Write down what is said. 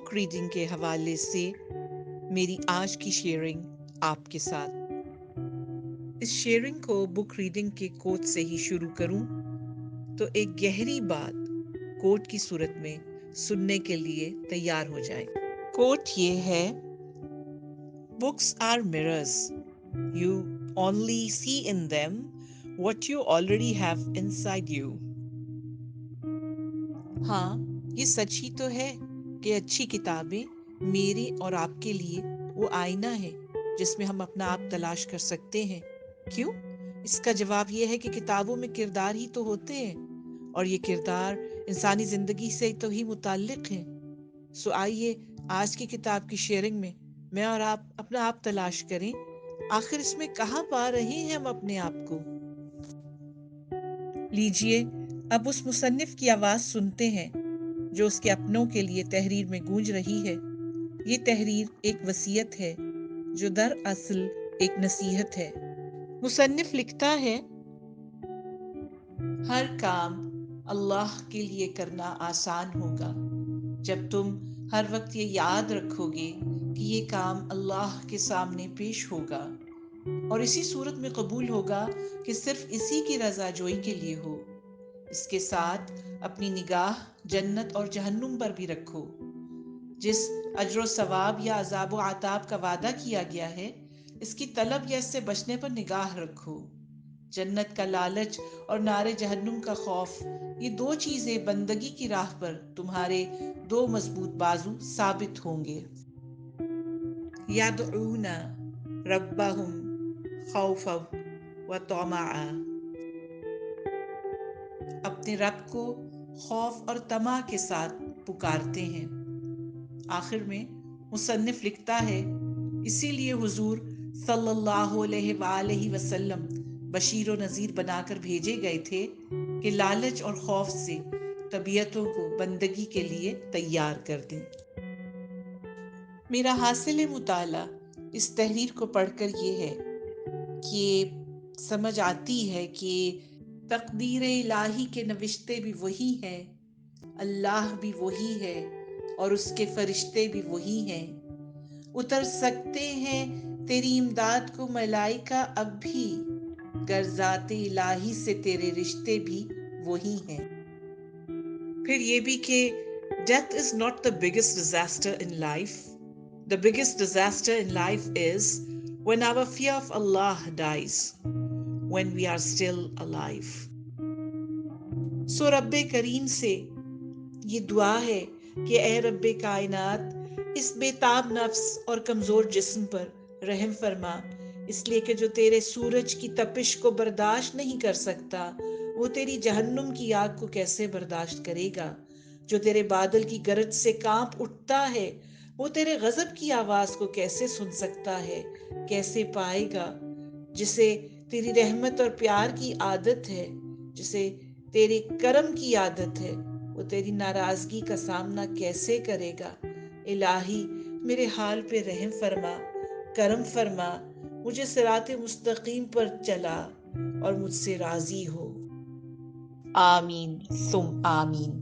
Book reading کے حوالے سے میری آج کی شیئرنگ آپ کے ساتھ۔ اس شیئرنگ کو بک ریڈنگ کے کوٹ سے ہی شروع کروں تو ایک گہری بات کوٹ کی صورت میں سننے کے لیے تیار ہو جائیں۔ کوٹ یہ ہے: books are mirrors. You only see in them what you already have inside you. ہاں، یہ سچ ہی تو ہے کہ اچھی کتابیں میرے اور آپ کے لیے وہ آئینہ ہے جس میں ہم اپنا آپ تلاش کر سکتے ہیں۔ کیوں؟ اس کا جواب یہ ہے کہ کتابوں میں کردار ہی تو ہوتے ہیں، اور یہ کردار انسانی زندگی سے تو ہی متعلق ہیں۔ سو آئیے آج کی کتاب کی شیئرنگ میں اور آپ اپنا آپ تلاش کریں، آخر اس میں کہاں پا رہے ہیں ہم اپنے آپ کو۔ لیجئے اب اس مصنف کی آواز سنتے ہیں جو اس کے اپنوں کے لیے تحریر میں گونج رہی ہے۔ یہ تحریر ایک وصیت ہے جو دراصل ایک نصیحت ہے۔ مصنف لکھتا ہے: ہر کام اللہ کے لیے کرنا آسان ہوگا جب تم ہر وقت یہ یاد رکھو گے کہ یہ کام اللہ کے سامنے پیش ہوگا، اور اسی صورت میں قبول ہوگا کہ صرف اسی کی رضا جوئی کے لیے ہو۔ اس کے ساتھ اپنی نگاہ جنت اور جہنم پر بھی رکھو۔ جس اجر و ثواب یا عذاب و عطاب کا وعدہ کیا گیا ہے، اس کی طلب یا اس سے بچنے پر نگاہ رکھو۔ جنت کا لالچ اور نار جہنم کا خوف، یہ دو چیزیں بندگی کی راہ پر تمہارے دو مضبوط بازو ثابت ہوں گے۔ یدعون ربہم خوفا وطمعا، اپنے رب کو خوف اور طمع کے ساتھ پکارتے ہیں۔ آخر میں مصنف لکھتا ہے: اسی لیے حضور صلی اللہ علیہ وآلہ وسلم بشیر و نذیر بنا کر بھیجے گئے تھے کہ لالچ اور خوف سے طبیعتوں کو بندگی کے لیے تیار کر دیں۔ میرا حاصل مطالعہ اس تحریر کو پڑھ کر یہ ہے کہ سمجھ آتی ہے کہ تقدیر الہی کے نوشتے بھی وہی ہیں، اللہ بھی وہی ہے، اور اس کے فرشتے بھی وہی ہیں۔ اتر سکتے ہیں تیری امداد کو ملائکہ اب بھی، گر ذات الہی سے تیرے رشتے بھی وہی ہیں۔ پھر یہ بھی کہ death is not the biggest disaster in life. The biggest disaster in life is when our fear of Allah dies, when we are still alive. سو رب کریم سے یہ دعا ہے کہ اے رب کائنات، اس بے تاب نفس اور کمزور جسم پر رحم فرما، اس لیے کہ جو تیرے سورج کی تپش کو برداشت نہیں کر سکتا، وہ تیری جہنم کی آگ کو کیسے برداشت کرے گا؟ جو تیرے بادل کی گرج سے کانپ اٹھتا ہے، وہ تیرے غضب کی آواز کو کیسے سن سکتا ہے، کیسے پائے گا؟ جسے تیری رحمت اور پیار کی عادت ہے، جسے تیرے کرم کی عادت ہے، وہ تیری ناراضگی کا سامنا کیسے کرے گا؟ الہی میرے حال پہ رحم فرما، کرم فرما، مجھے صراط مستقیم پر چلا اور مجھ سے راضی ہو۔ آمین ثم آمین۔